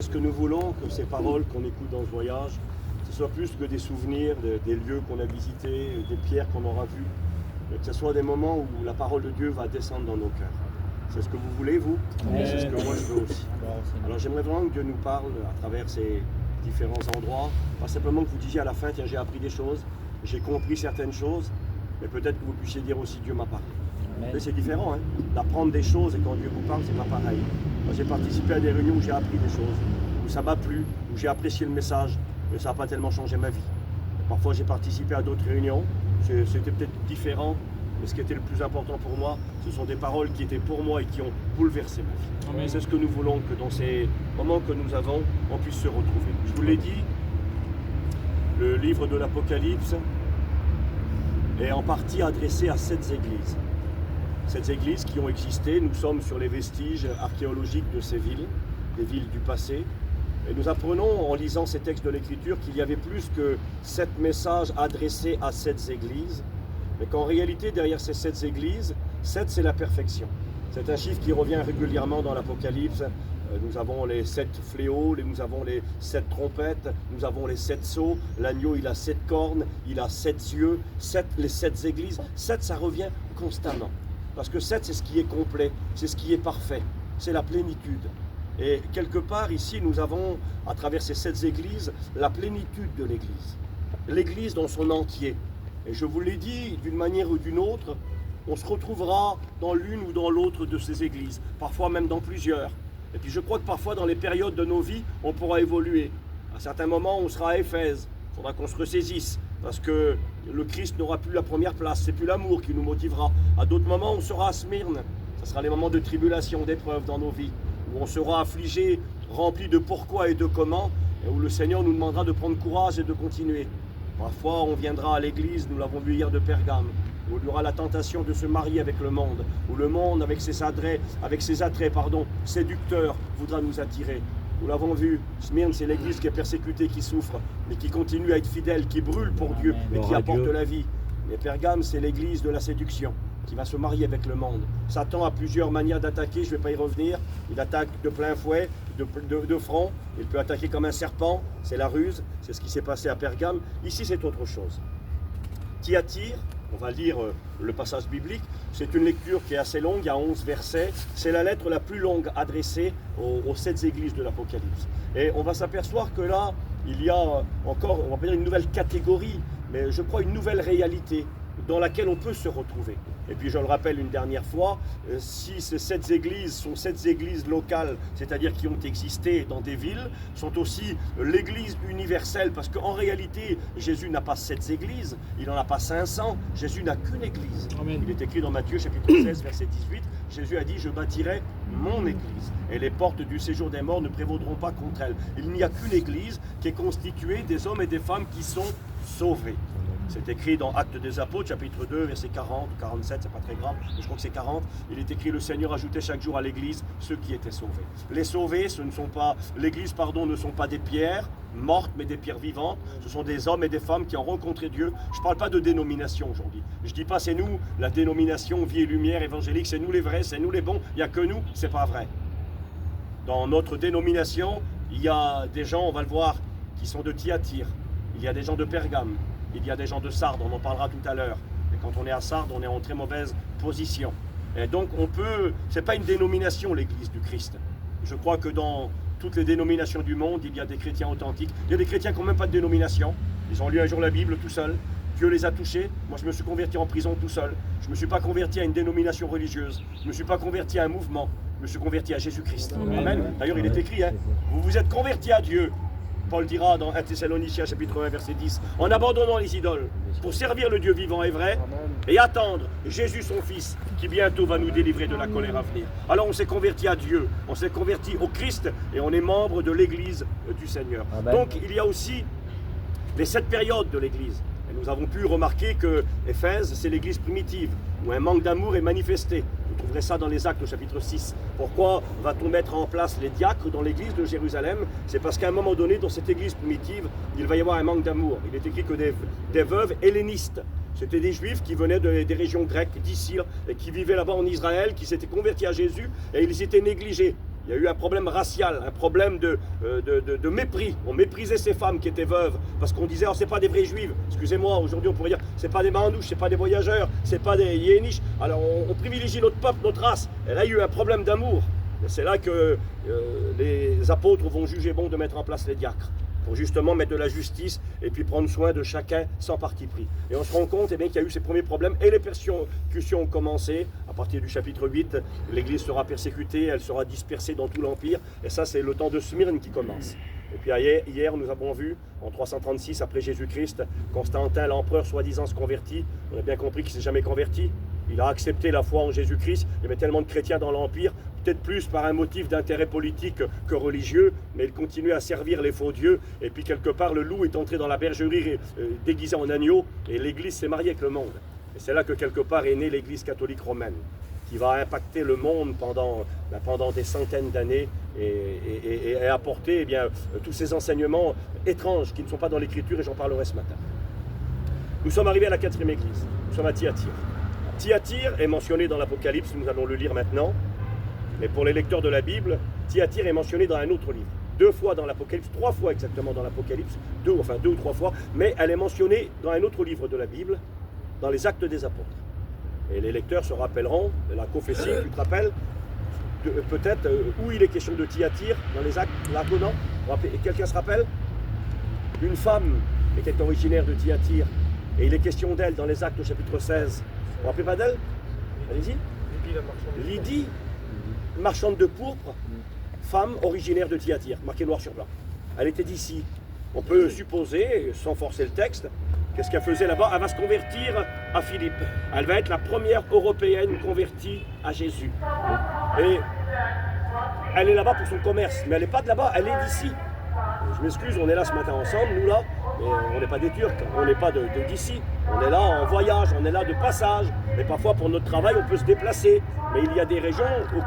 est-ce que nous voulons que ces paroles qu'on écoute dans ce voyage, ce soit plus que des souvenirs des lieux qu'on a visités, des pierres qu'on aura vues, mais que ce soit des moments où la parole de Dieu va descendre dans nos cœurs. C'est ce que vous voulez, vous? Amen. C'est ce que moi je veux aussi. Alors j'aimerais vraiment que Dieu nous parle à travers ces différents endroits, pas simplement que vous disiez à la fin, tiens, j'ai appris des choses, j'ai compris certaines choses, mais peut-être que vous puissiez dire aussi, Dieu m'a parlé. Mais c'est différent, hein, d'apprendre des choses et quand Dieu vous parle, c'est pas pareil. Moi j'ai participé à des réunions où j'ai appris des choses, où ça m'a plu, où j'ai apprécié le message, mais ça n'a pas tellement changé ma vie. Parfois j'ai participé à d'autres réunions, c'était peut-être différent, mais ce qui était le plus important pour moi, ce sont des paroles qui étaient pour moi et qui ont bouleversé ma vie. Et c'est ce que nous voulons, que dans ces moments que nous avons, on puisse se retrouver. Je vous l'ai dit, le livre de l'Apocalypse est en partie adressé à 7 églises. 7 églises qui ont existé, nous sommes sur les vestiges archéologiques de ces villes, des villes du passé. Et nous apprenons en lisant ces textes de l'Écriture qu'il y avait plus que 7 messages adressés à 7 églises, mais qu'en réalité, derrière ces 7 églises, 7 c'est la perfection. C'est un chiffre qui revient régulièrement dans l'Apocalypse. Nous avons les 7 fléaux, nous avons les 7 trompettes, nous avons les 7 sceaux, l'agneau il a 7 cornes, il a 7 yeux, les 7 églises. 7 ça revient constamment, parce que 7 c'est ce qui est complet, c'est ce qui est parfait, c'est la plénitude. Et quelque part ici nous avons, à travers ces 7 églises, la plénitude de l'église. L'église dans son entier. Et je vous l'ai dit, d'une manière ou d'une autre, on se retrouvera dans l'une ou dans l'autre de ces églises, parfois même dans plusieurs. Et puis je crois que parfois dans les périodes de nos vies, on pourra évoluer. À certains moments, on sera à Éphèse, il faudra qu'on se ressaisisse, parce que le Christ n'aura plus la première place, c'est plus l'amour qui nous motivera. À d'autres moments, on sera à Smyrne, ce sera les moments de tribulation, d'épreuve dans nos vies, où on sera affligé, rempli de pourquoi et de comment, et où le Seigneur nous demandera de prendre courage et de continuer. Parfois, on viendra à l'église, nous l'avons vu hier de Pergame, où il y aura la tentation de se marier avec le monde, où le monde, avec ses attraits, séducteurs, voudra nous attirer. Nous l'avons vu, Smyrne, c'est l'église qui est persécutée, qui souffre, mais qui continue à être fidèle, qui brûle pour Dieu et qui apporte la vie. Mais Pergame, c'est l'église de la séduction, qui va se marier avec le monde. Satan a plusieurs manières d'attaquer, je ne vais pas y revenir. Il attaque de plein fouet, de front. Il peut attaquer comme un serpent, c'est la ruse, c'est ce qui s'est passé à Pergame. Ici, c'est autre chose. Thyatire, on va lire le passage biblique, c'est une lecture qui est assez longue, il y a 11 versets. C'est la lettre la plus longue adressée aux 7 églises de l'Apocalypse. Et on va s'apercevoir que là, il y a encore, on va pas dire une nouvelle catégorie, mais je crois une nouvelle réalité dans laquelle on peut se retrouver. Et puis je le rappelle une dernière fois, si ces 7 églises sont 7 églises locales, c'est-à-dire qui ont existé dans des villes, sont aussi l'église universelle, parce qu'en réalité, Jésus n'a pas 7 églises, il n'en a pas 500, Jésus n'a qu'une église. Amen. Il est écrit dans Matthieu chapitre 16, verset 18, Jésus a dit, je bâtirai mon église, et les portes du séjour des morts ne prévaudront pas contre elle. Il n'y a qu'une église qui est constituée des hommes et des femmes qui sont sauvés. C'est écrit dans Actes des Apôtres, chapitre 2, verset 40 ou 47, c'est pas très grave, mais je crois que c'est 40. Il est écrit, le Seigneur ajoutait chaque jour à l'église ceux qui étaient sauvés. Les sauvés, l'église, ne sont pas des pierres mortes, mais des pierres vivantes. Ce sont des hommes et des femmes qui ont rencontré Dieu. Je ne parle pas de dénomination aujourd'hui. Je ne dis pas c'est nous, la dénomination Vie et Lumière évangélique, c'est nous les vrais, c'est nous les bons, il n'y a que nous, c'est pas vrai. Dans notre dénomination, il y a des gens, on va le voir, qui sont de Thyatire. Il y a des gens de Pergame. Il y a des gens de Sardes, on en parlera tout à l'heure. Et quand on est à Sardes, on est en très mauvaise position. Et donc c'est pas une dénomination l'église du Christ. Je crois que dans toutes les dénominations du monde, il y a des chrétiens authentiques. Il y a des chrétiens qui n'ont même pas de dénomination. Ils ont lu un jour la Bible tout seuls. Dieu les a touchés. Moi, je me suis converti en prison tout seul. Je ne me suis pas converti à une dénomination religieuse. Je ne me suis pas converti à un mouvement. Je me suis converti à Jésus-Christ. Amen. D'ailleurs, il est écrit, vous vous êtes convertis à Dieu. Paul dira dans 1 Thessaloniciens chapitre 1 verset 10, en abandonnant les idoles pour servir le Dieu vivant et vrai et attendre Jésus son Fils qui bientôt va nous délivrer de la colère à venir. Alors on s'est converti à Dieu, on s'est converti au Christ et on est membre de l'église du Seigneur. Amen. Donc il y a aussi les 7 périodes de l'église. Et nous avons pu remarquer que Éphèse c'est l'église primitive où un manque d'amour est manifesté. Vous trouverez ça dans les Actes au chapitre 6. Pourquoi va-t-on mettre en place les diacres dans l'église de Jérusalem? C'est parce qu'à un moment donné, dans cette église primitive, il va y avoir un manque d'amour. Il est écrit que des veuves hellénistes, c'était des juifs qui venaient des régions grecques, d'Ici, et qui vivaient là-bas en Israël, qui s'étaient convertis à Jésus, et ils étaient négligés. Il y a eu un problème racial, un problème de mépris. On méprisait ces femmes qui étaient veuves parce qu'on disait, oh, c'est pas des vraies juives. Excusez-moi, aujourd'hui on pourrait dire, c'est pas des manouches, c'est pas des voyageurs, c'est pas des yéniches. Alors on privilégie notre peuple, notre race. Et là, il y a eu un problème d'amour. C'est là que les apôtres vont juger bon de mettre en place les diacres, pour justement mettre de la justice et puis prendre soin de chacun sans parti pris. Et on se rend compte qu'il y a eu ces premiers problèmes et les persécutions ont commencé. À partir du chapitre 8, l'Église sera persécutée, elle sera dispersée dans tout l'Empire. Et ça, c'est le temps de Smyrne qui commence. Et puis hier, nous avons vu, en 336 après Jésus-Christ, Constantin, l'empereur soi-disant se convertit. On a bien compris qu'il ne s'est jamais converti. Il a accepté la foi en Jésus-Christ. Il y avait tellement de chrétiens dans l'Empire, peut-être plus par un motif d'intérêt politique que religieux, mais il continuait à servir les faux dieux. Et puis quelque part, le loup est entré dans la bergerie déguisé en agneau, et l'Église s'est mariée avec le monde. Et c'est là que quelque part est née l'Église catholique romaine, qui va impacter le monde pendant des centaines d'années et apporter tous ces enseignements étranges qui ne sont pas dans l'Écriture, et j'en parlerai ce matin. Nous sommes arrivés à la 4e Église, nous sommes à Thyatire. Thyatire est mentionné dans l'Apocalypse, nous allons le lire maintenant, mais pour les lecteurs de la Bible, Thyatire est mentionné dans un autre livre. 2 fois dans l'Apocalypse, 3 fois exactement dans l'Apocalypse, 2 ou 3 fois, mais elle est mentionnée dans un autre livre de la Bible, dans les Actes des Apôtres. Et les lecteurs se rappelleront de la prophétie, tu te rappelles, peut-être où il est question de Thyatire, dans les Actes, là, non ? Et quelqu'un se rappelle ? Une femme qui est originaire de Thyatire, et il est question d'elle dans les Actes au chapitre 16. Vous vous rappelez pas d'elle? Allez-y. Lydie, marchande de pourpre, femme originaire de Thyatire, marqué noir sur blanc. Elle était d'ici. On peut supposer, sans forcer le texte, qu'est-ce qu'elle faisait là-bas? Elle va se convertir à Philippe. Elle va être la première européenne convertie à Jésus. Et elle est là-bas pour son commerce, mais elle n'est pas de là-bas, elle est d'ici. Je m'excuse, on est là ce matin ensemble, nous là, mais on n'est pas des Turcs, on n'est pas d'ici. On est là en voyage, on est là de passage. Et parfois pour notre travail, on peut se déplacer. Mais il y a des régions auxquelles